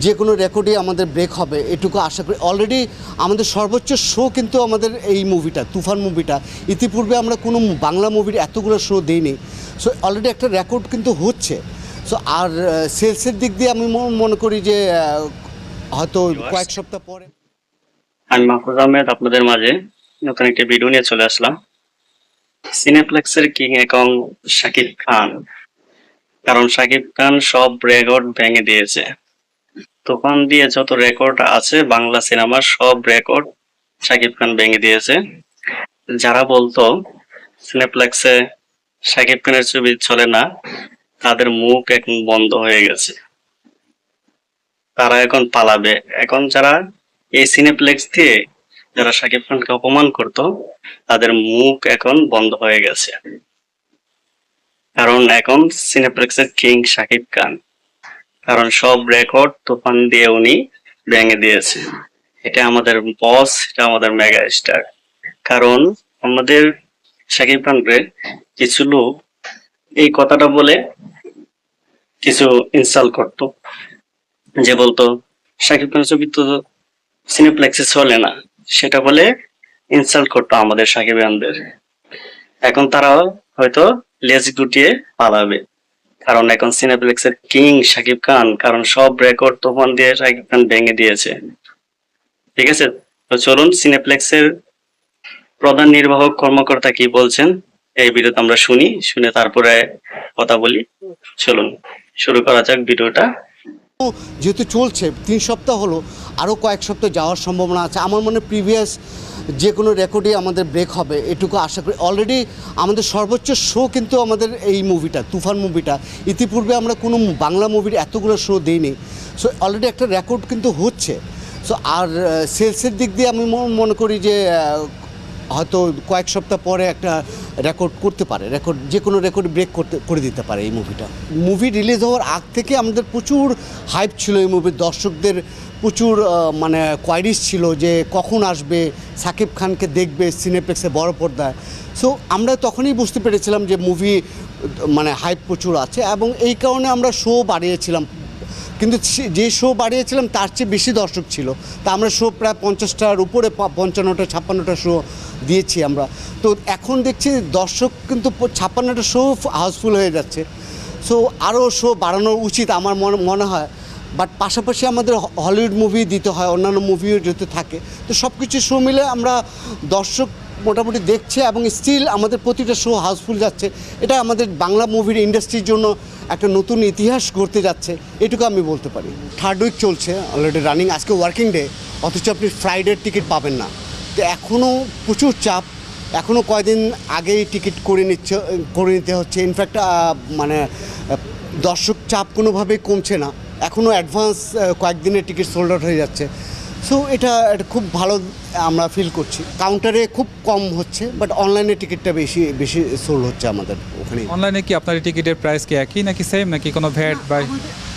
যে কোনো রেকর্ডে আমাদের ব্রেক হবে এটুকু আশা করি। অলরেডি আমাদের সর্বোচ্চ শো কিন্তু আমাদের এই মুভিটা, তুফান মুভিটা। ইতিপূর্বে আমরা কোনো বাংলা মুভির এতগুলো শো দিইনি। সো অলরেডি একটা রেকর্ড কিন্তু হচ্ছে। সো আর সেলসের দিক দিয়ে আমি মনে করি যে হয়তো কয়েক সপ্তাহ পরে। আমি মাহফুজ আহমেদ আপনাদের মাঝে নতুন একটি ভিডিও নিয়ে চলে আসলাম। সিনেপ্লেক্সের কিং এবং শাকিব খান, কারণ শাকিব খান সব রেকর্ড ভেঙে দিয়েছে। তুফান দিয়ে যত রেকর্ড আছে বাংলা সিনেমার সব রেকর্ড শাকিব খান ভেঙে দিয়েছে। যারা বলতো সিনেপ্লেক্সে শাকিব খানের ছবি চলে না, তাদের মুখ এখন বন্ধ হয়ে গেছে, তারা এখন পালাবে। এখন যারা এই সিনেপ্লেক্স দিয়ে যারা শাকিব খানকে অপমান করত, তাদের মুখ এখন বন্ধ হয়ে গেছে, কারণ এখন সিনেপ্লেক্সের কিং শাকিব খান। কারণ সব রেকর্ড তুফান দিয়ে উনি ভেঙে দিয়েছে। এটা আমাদের বস, এটা আমাদের মেগা স্টার। কারণ আমাদের শাকিব খানকে কিছু লোক এই কথাটা বলে কিছু ইনসাল্ট করতো, যে বলতো শাকিব খানের ছবি তো সিনেপ্লেক্সে চলে না, সেটা বলে ইনসাল্ট করতো আমাদের শাকিব খানদের। এখন তারা হয়তো লেজ গুটিয়ে পালাবে, কারণ এখন সিনেপ্লেক্সের কিং শাকিব খান, কারণ সব রেকর্ড তুফান দিয়ে শাকিব খান ভেঙে দিয়েছে। ঠিক আছে, তো চলুন সিনেপ্লেক্সের প্রধান নির্বাহক কর্মকর্তা কি বলছেন এই ভিডিওতে আমরা শুনে তারপরে কথা বলি। চলুন শুরু করা যাক ভিডিওটা। যেহেতু চলছে 3 সপ্তাহ হলো, আরও কয়েক সপ্তাহ যাওয়ার সম্ভাবনা আছে। আমার মনে প্রিভিয়াস যে কোনো রেকর্ডে আমাদের ব্রেক হবে এটুকু আশা করি। অলরেডি আমাদের সর্বোচ্চ শো কিন্তু আমাদের এই মুভিটা, তুফান মুভিটা। ইতিপূর্বে আমরা কোনো বাংলা মুভির এতগুলো শো দিইনি। সো অলরেডি একটা রেকর্ড কিন্তু হচ্ছে। সো আর সেলসের দিক দিয়ে আমি মনে করি যে হয়তো কয়েক সপ্তাহ পরে একটা রেকর্ড করতে পারে, যে কোনো রেকর্ড ব্রেক করে দিতে পারে এই মুভিটা। মুভি রিলিজ হওয়ার আগ থেকে আমাদের প্রচুর হাইপ ছিল এই মুভির, দর্শকদের প্রচুর মানে কোয়ারিজ ছিল যে কখন আসবে শাকিব খানকে দেখবে সিনেপ্লেক্সে বড় পর্দায়। সো আমরা তখনই বুঝতে পেরেছিলাম যে মুভি মানে হাইপ প্রচুর আছে, এবং এই কারণে আমরা শো বাড়িয়েছিলাম। কিন্তু যে শো বাড়িয়েছিলাম তার চেয়ে বেশি দর্শক ছিল। তা আমরা শো প্রায় 50টার উপরে, 55টা 56টা শো দিয়েছি আমরা। তো এখন দেখছি দর্শক কিন্তু 56টা শো হাউসফুল হয়ে যাচ্ছে। সো আরও শো বাড়ানো উচিত আমার মনে হয়। বাট পাশাপাশি আমাদের হলিউড মুভি দিতে হয়, অন্যান্য মুভিও যেহেতু থাকে। তো সব কিছু শো মিলে আমরা দর্শক মোটামুটি দেখছে, এবং স্টিল আমাদের প্রতিটা শো হাউসফুল যাচ্ছে। এটা আমাদের বাংলা মুভির ইন্ডাস্ট্রির জন্য একটা নতুন ইতিহাস গড়তে যাচ্ছে, এটুকু আমি বলতে পারি। 3rd উইক চলছে অলরেডি রানিং, আজকে ওয়ার্কিং ডে, অথচ আপনি ফ্রাইডের টিকিট পাবেন না। তো এখনও প্রচুর চাপ, এখনও কয়েকদিন আগেই টিকিট করে নিতে হচ্ছে। ইনফ্যাক্ট মানে দর্শক চাপ কোনোভাবেই কমছে না, এখনও অ্যাডভান্স কয়েকদিনের টিকিট সোল্ড আউট হয়ে যাচ্ছে। সো এটা খুব ভালো আমরা ফিল করছি। কাউন্টারে খুব কম হচ্ছে, বাট অনলাইনে টিকিটটা বেশি সোল্ড হচ্ছে আমাদের ওখানে। অনলাইনে কি আপনার টিকিটের প্রাইস কি একই নাকি সেম, নাকি কোনো ভ্যাট বা?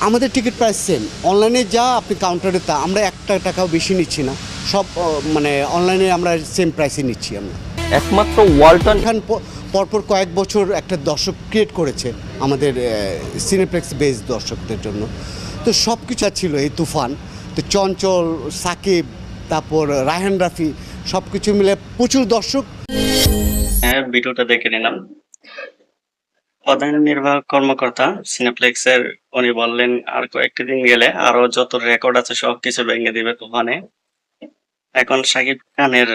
আমাদের টিকিট প্রাইস সেম, অনলাইনে যা আপনি কাউন্টারে তা। আমরা 1 টাকাও বেশি নিচ্ছি না, সব মানে অনলাইনে আমরা সেম প্রাইসে নিচ্ছি আমরা। একমাত্র ওয়ালটন খান পরপর কয়েক বছর একটা দর্শক ক্রিয়েট করেছে আমাদের সিনেপ্লেক্স বেস দর্শকদের জন্য। তো সব কিছু ছিল এই তুফান। তো চঞ্চল, সাকিব, তারপর রায়হান রাফি, সব কিছু মিলে প্রচুর দর্শক। হ্যাঁ, ভিডিওটা দেখে নিলাম। প্রধান নির্বাহক কর্মকর্তা সিনেপ্লেক্সের উনি বললেন আর কয়েকটি দিন গেলে আরো যত রেকর্ড আছে সবকিছু ভেঙে দিবে তুফানে। এখন শাকিব খানের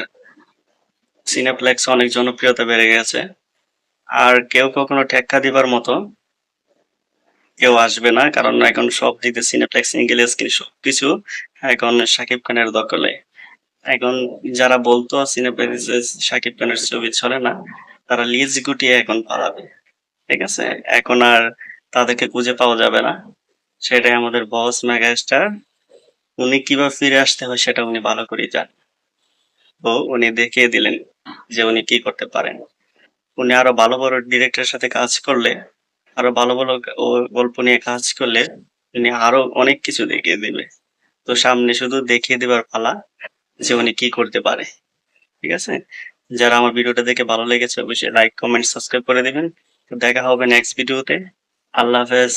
সিনেপ্লেক্স অনেক জনপ্রিয়তা বেড়ে গেছে, আর কেউ কখনো টেক্কা দিবার মতো কেউ আসবে না, কারণ এখন সব দিক দিয়ে সিনেপ্লেক্স, ইংলিশ সবকিছু এখন শাকিব খানের দখলে। এখন যারা বলতো সিনেপ্লেক্সে শাকিব খানের ছবি চলে না, তারা লিজ গুটিয়ে এখন পালাবে। ঠিক আছে, এখন আর তাদেরকে খুঁজে পাওয়া যাবে না। সেটাই আমাদের বস মেগা স্টার, উনি কিভাবে ফিরে আসতে হয় সেটা উনি ভালো করে জানেন। তো উনি দেখিয়ে দিলেন যে উনি কি করতে পারেন। উনি আরো ভালো বড় ডিরেক্টরের সাথে কাজ করলে, আরো ভালো ভালো গল্প নিয়ে কাজ করলে উনি আরো অনেক কিছু দেখিয়ে দিবে। তো সামনে শুধু দেখিয়ে দেবার পালা যে উনি কি করতে পারে। ঠিক আছে, যারা আমার ভিডিওটা দেখে ভালো লেগেছে অবশ্যই লাইক, কমেন্ট, সাবস্ক্রাইব করে দিবেন। তো দেখা হবে নেক্সট ভিডিওতে। আল্লাহ হাফেজ।